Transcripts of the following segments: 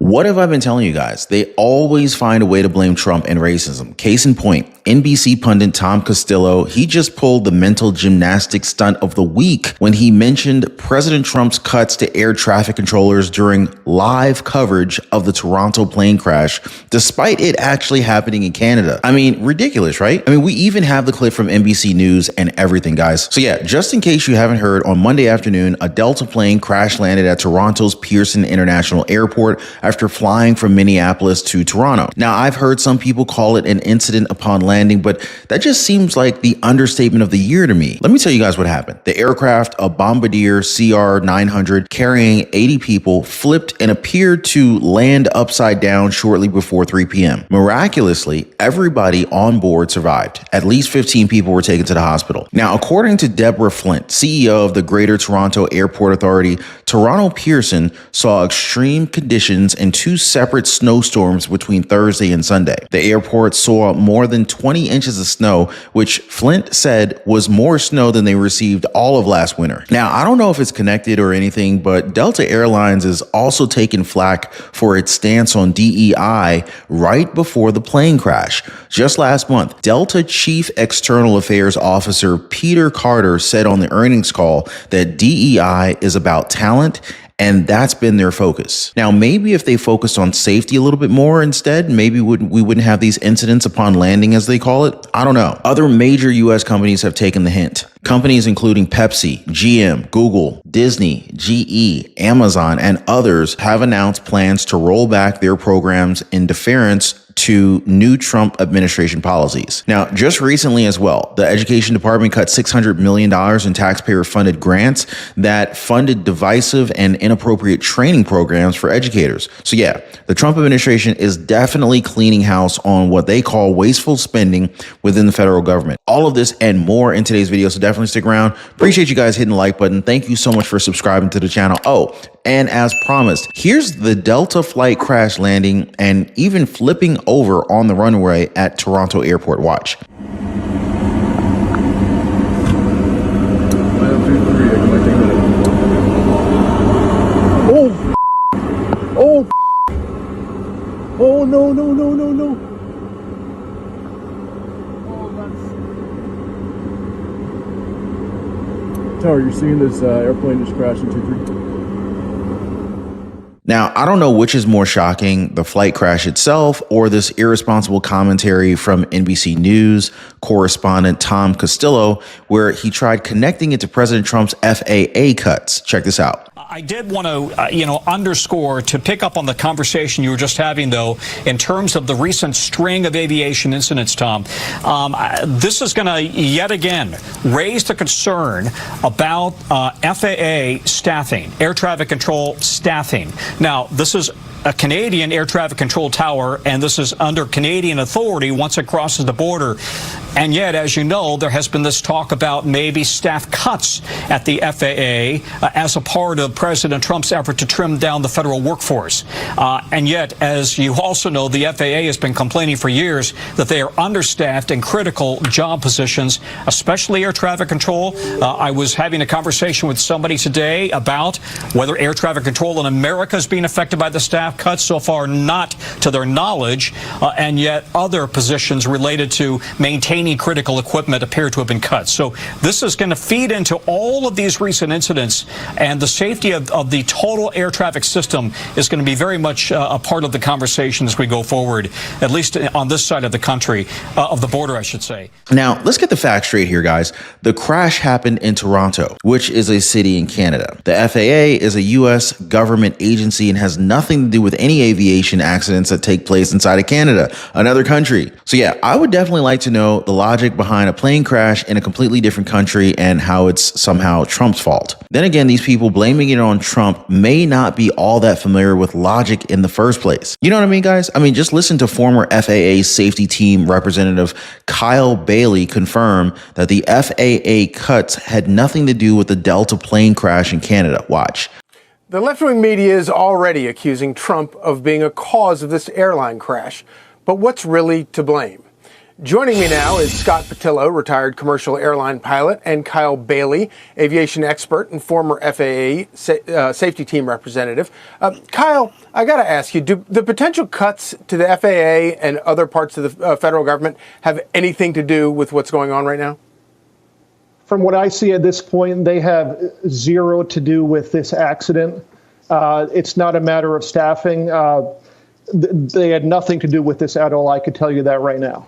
What have I been telling you guys? They always find a way to blame Trump and racism. Case in point, NBC pundit Tom Costello, he just pulled the mental gymnastics stunt of the week when he mentioned President Trump's cuts to air traffic controllers during live coverage of the Toronto plane crash, despite it actually happening in Canada. I mean, ridiculous, right? I mean, we even have the clip from NBC News and everything, guys. So yeah, just in case you haven't heard, on Monday afternoon, a Delta plane crash landed at Toronto's Pearson International Airport after flying from Minneapolis to Toronto. Now, I've heard some people call it an incident upon landing, but that just seems like the understatement of the year to me. Let me tell you guys what happened. The aircraft, a Bombardier CR-900 carrying 80 people, flipped and appeared to land upside down shortly before 3 p.m. Miraculously, everybody on board survived. At least 15 people were taken to the hospital. Now, according to Deborah Flint, CEO of the Greater Toronto Airport Authority, Toronto Pearson saw extreme conditions and two separate snowstorms between Thursday and Sunday. The airport saw more than 20 inches of snow, which Flint said was more snow than they received all of last winter. Now, I don't know if it's connected or anything, but Delta Airlines is also taking flack for its stance on DEI right before the plane crash. Just last month, Delta Chief External Affairs Officer Peter Carter said on the earnings call that DEI is about talent, and that's been their focus. Now, maybe if they focused on safety a little bit more instead, maybe we wouldn't have these incidents upon landing, as they call it. I don't know. Other major U.S. companies have taken the hint. Companies including Pepsi, GM, Google, Disney, GE, Amazon, and others have announced plans to roll back their programs in deference to new Trump administration policies. Now, just recently as well, the Education Department cut $600 million in taxpayer-funded grants that funded divisive and inappropriate training programs for educators. So yeah, the Trump administration is definitely cleaning house on what they call wasteful spending within the federal government. All of this and more in today's video, so definitely stick around. Appreciate you guys hitting the like button. Thank you so much for subscribing to the channel. Oh, and as promised, here's the Delta flight crash landing and even flipping over on the runway at Toronto Airport. Watch. Oh! Oh! Oh, no, no, no, no, no. Tower, you're seeing this airplane just crash into 3. Now, I don't know which is more shocking, the flight crash itself or this irresponsible commentary from NBC News correspondent Tom Costello, where he tried connecting it to President Trump's FAA cuts. Check this out. I did want to, underscore, to pick up on the conversation you were just having, though, in terms of the recent string of aviation incidents, Tom. This is going to yet again raise the concern about FAA staffing, air traffic control staffing. Now, this is a Canadian air traffic control tower, and this is under Canadian authority once it crosses the border. And yet, as you know, there has been this talk about maybe staff cuts at the FAA as a part of President Trump's effort to trim down the federal workforce. And yet, as you also know, the FAA has been complaining for years that they are understaffed in critical job positions, especially air traffic control. I was having a conversation with somebody today about whether air traffic control in America is being affected by the staff cuts. So far, not to their knowledge, and yet other positions related to maintaining critical equipment appear to have been cut. So this is going to feed into all of these recent incidents, and the safety of the total air traffic system is going to be very much a part of the conversation as we go forward, at least on this side of the country, of the border, I should say. Now, let's get the facts straight here, guys. The crash happened in Toronto, which is a city in Canada. The FAA is a U.S. government agency and has nothing to do with any aviation accidents that take place inside of Canada, another country. So yeah, I would definitely like to know the logic behind a plane crash in a completely different country and how it's somehow Trump's fault. Then again, these people blaming it on Trump may not be all that familiar with logic in the first place. You know what I mean, guys? I mean, just listen to former FAA safety team representative Kyle Bailey confirm that the FAA cuts had nothing to do with the Delta plane crash in Canada. Watch. The left-wing media is already accusing Trump of being a cause of this airline crash. But what's really to blame? Joining me now is Scott Patillo, retired commercial airline pilot, and Kyle Bailey, aviation expert and former FAA safety team representative. Kyle, I got to ask you, do the potential cuts to the FAA and other parts of the federal government have anything to do with what's going on right now? From what I see at this point, they have zero to do with this accident. It's not a matter of staffing. They had nothing to do with this at all. I could tell you that right now.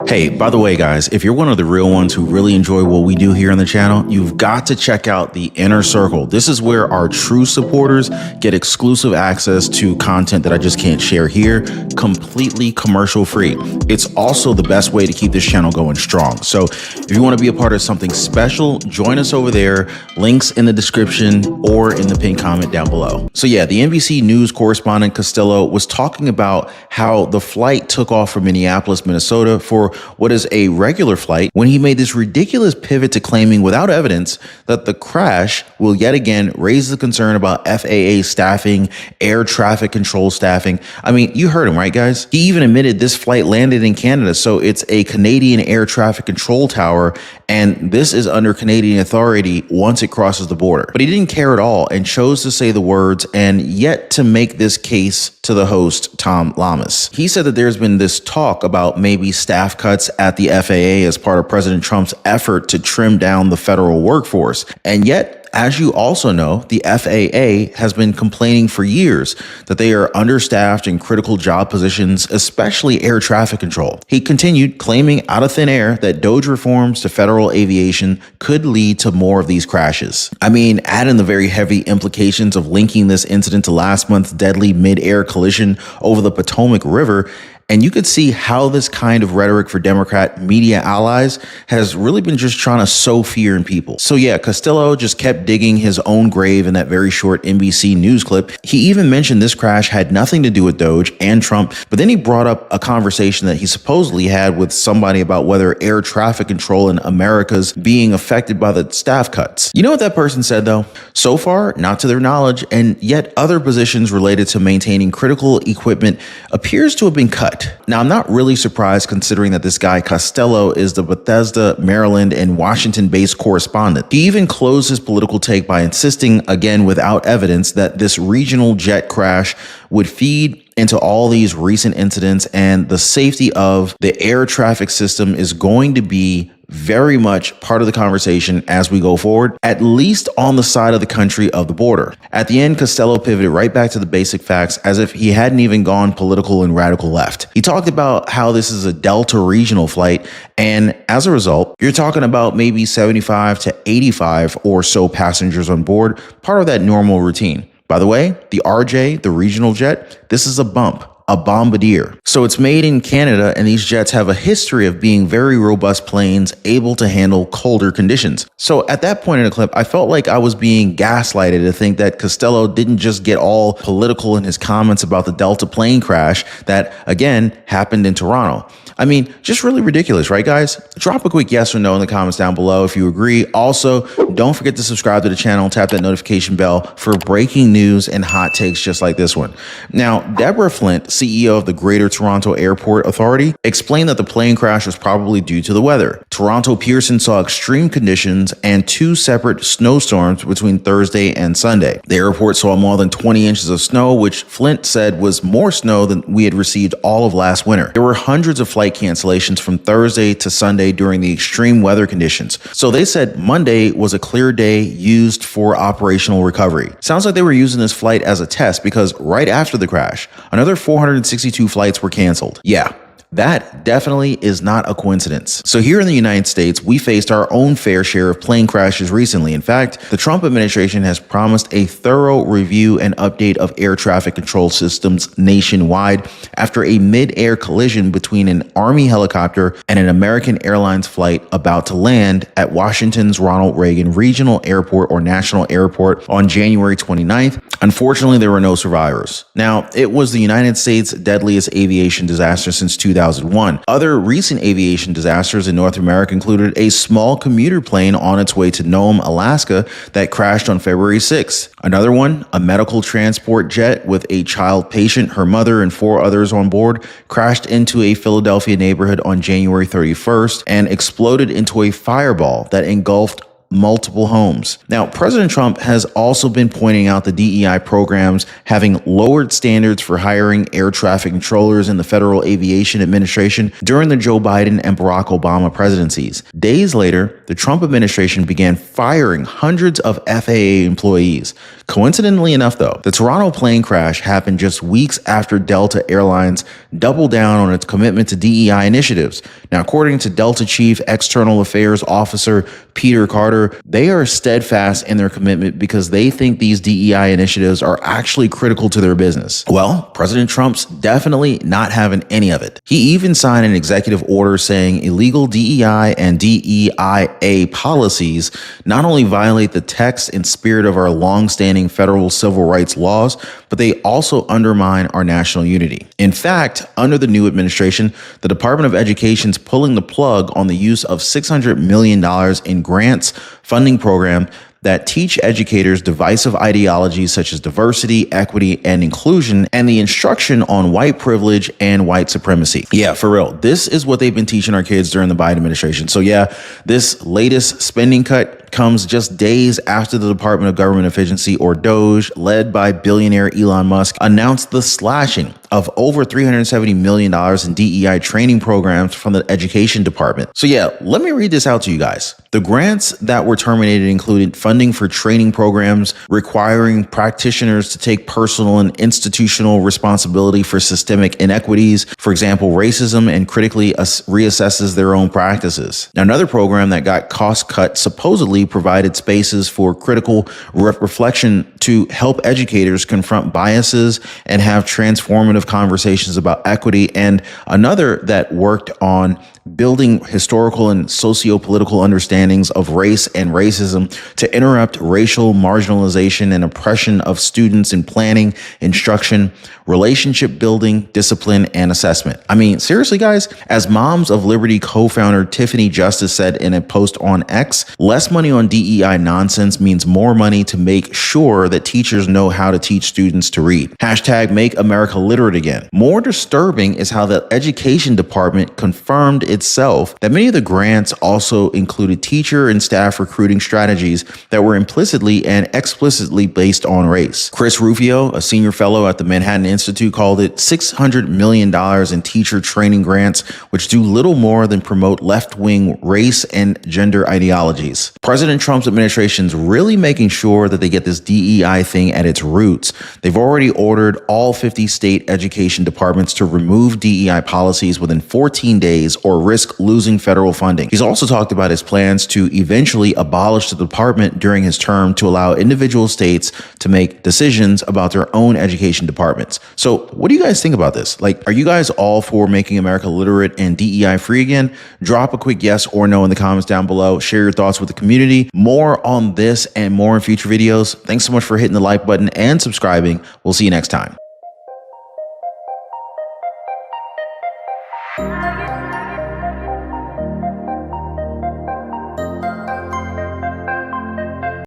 Hey, by the way, guys, if you're one of the real ones who really enjoy what we do here on the channel, you've got to check out the Inner Circle. This is where our true supporters get exclusive access to content that I just can't share here, completely commercial free. It's also the best way to keep this channel going strong. So if you want to be a part of something special, join us over there. Links in the description or in the pinned comment down below. So yeah, the NBC News correspondent Costello was talking about how the flight took off from Minneapolis, Minnesota for what is a regular flight when he made this ridiculous pivot to claiming without evidence that the crash will yet again raise the concern about FAA staffing, air traffic control staffing. I mean, you heard him, right, guys? He even admitted this flight landed in Canada, so it's a Canadian air traffic control tower, and this is under Canadian authority once it crosses the border. But he didn't care at all and chose to say the words and yet to make this case to the host, Tom Lamas. He said that there's been this talk about maybe staff cuts at the FAA as part of President Trump's effort to trim down the federal workforce. And yet, as you also know, the FAA has been complaining for years that they are understaffed in critical job positions, especially air traffic control. He continued claiming out of thin air that DOGE reforms to federal aviation could lead to more of these crashes. I mean, add in the very heavy implications of linking this incident to last month's deadly mid-air collision over the Potomac River, and you could see how this kind of rhetoric for Democrat media allies has really been just trying to sow fear in people. So yeah, Costello just kept digging his own grave in that very short NBC News clip. He even mentioned this crash had nothing to do with DOGE and Trump, but then he brought up a conversation that he supposedly had with somebody about whether air traffic control in America's being affected by the staff cuts. You know what that person said though? So far, not to their knowledge, and yet other positions related to maintaining critical equipment appears to have been cut. Now, I'm not really surprised considering that this guy Costello is the Bethesda, Maryland, and Washington-based correspondent. He even closed his political take by insisting, again without evidence, that this regional jet crash would feed into all these recent incidents, and the safety of the air traffic system is going to be very much part of the conversation as we go forward, at least on the side of the country of the border. At the end, Costello pivoted right back to the basic facts as if he hadn't even gone political and radical left. He talked about how this is a Delta regional flight, and as a result, you're talking about maybe 75 to 85 or so passengers on board, part of that normal routine. By the way, the RJ, the regional jet, this is a bump. A bombardier. So it's made in Canada, and these jets have a history of being very robust planes able to handle colder conditions. So at that point in the clip, I felt like I was being gaslighted to think that Costello didn't just get all political in his comments about the Delta plane crash that, again, happened in Toronto. I mean, just really ridiculous, right, guys? Drop a quick yes or no in the comments down below if you agree. Also, don't forget to subscribe to the channel and tap that notification bell for breaking news and hot takes just like this one. Now, Deborah Flint, CEO of the Greater Toronto Airport Authority, explained that the plane crash was probably due to the weather. Toronto Pearson saw extreme conditions and 2 separate snowstorms between Thursday and Sunday. The airport saw more than 20 inches of snow, which Flint said was more snow than we had received all of last winter. There were hundreds of flight cancellations from Thursday to Sunday during the extreme weather conditions. So they said Monday was a clear day used for operational recovery. Sounds like they were using this flight as a test because right after the crash, another 462 flights were canceled. Yeah. That definitely is not a coincidence. So here in the United States, we faced our own fair share of plane crashes recently. In fact, the Trump administration has promised a thorough review and update of air traffic control systems nationwide after a mid-air collision between an Army helicopter and an American Airlines flight about to land at Washington's Ronald Reagan Regional Airport or National Airport on January 29th. Unfortunately, there were no survivors. Now, it was the United States' deadliest aviation disaster since 2000. 2001. Other recent aviation disasters in North America included a small commuter plane on its way to Nome, Alaska that crashed on February 6th. Another one, a medical transport jet with a child patient, her mother, and 4 others on board, crashed into a Philadelphia neighborhood on January 31st and exploded into a fireball that engulfed multiple homes. Now, President Trump has also been pointing out the DEI programs having lowered standards for hiring air traffic controllers in the Federal Aviation Administration during the Joe Biden and Barack Obama presidencies. Days later, the Trump administration began firing hundreds of FAA employees. Coincidentally enough, though, the Toronto plane crash happened just weeks after Delta Airlines doubled down on its commitment to DEI initiatives. Now, according to Delta Chief External Affairs Officer Peter Carter, they are steadfast in their commitment because they think these DEI initiatives are actually critical to their business. Well, President Trump's definitely not having any of it. He even signed an executive order saying illegal DEI and DEIA policies not only violate the text and spirit of our longstanding federal civil rights laws, but they also undermine our national unity. In fact, under the new administration, the Department of Education's pulling the plug on the use of $600 million in grants funding program that teach educators divisive ideologies such as diversity, equity, and inclusion, and the instruction on white privilege and white supremacy. Yeah, for real. This is what they've been teaching our kids during the Biden administration. So yeah, this latest spending cut comes just days after the Department of Government Efficiency, or DOGE, led by billionaire Elon Musk, announced the slashing of over $370 million in DEI training programs from the Education Department. So yeah, let me read this out to you guys. The grants that were terminated included funding for training programs requiring practitioners to take personal and institutional responsibility for systemic inequities, for example, racism, and critically reassesses their own practices. Now, another program that got cost cut supposedly provided spaces for critical reflection to help educators confront biases and have transformative conversations about equity, and another that worked on building historical and socio-political understandings of race and racism to interrupt racial marginalization and oppression of students in planning, instruction, relationship building, discipline, and assessment. I mean, seriously, guys, as Moms of Liberty co-founder Tiffany Justice said in a post on X, less money on DEI nonsense means more money to make sure that teachers know how to teach students to read. Hashtag make America literate again. More disturbing is how the Education Department confirmed itself that many of the grants also included teacher and staff recruiting strategies that were implicitly and explicitly based on race. Chris Rufio, a senior fellow at the Manhattan Institute, called it $600 million in teacher training grants, which do little more than promote left-wing race and gender ideologies. President Trump's administration's really making sure that they get this DEI thing at its roots. They've already ordered all 50 state education departments to remove DEI policies within 14 days or risk losing federal funding. He's also talked about his plans to eventually abolish the department during his term to allow individual states to make decisions about their own education departments. So what do you guys think about this? Like, are you guys all for making America literate and DEI free again? Drop a quick yes or no in the comments down below. Share your thoughts with the community. More on this and more in future videos. Thanks so much for hitting the like button and subscribing. We'll see you next time.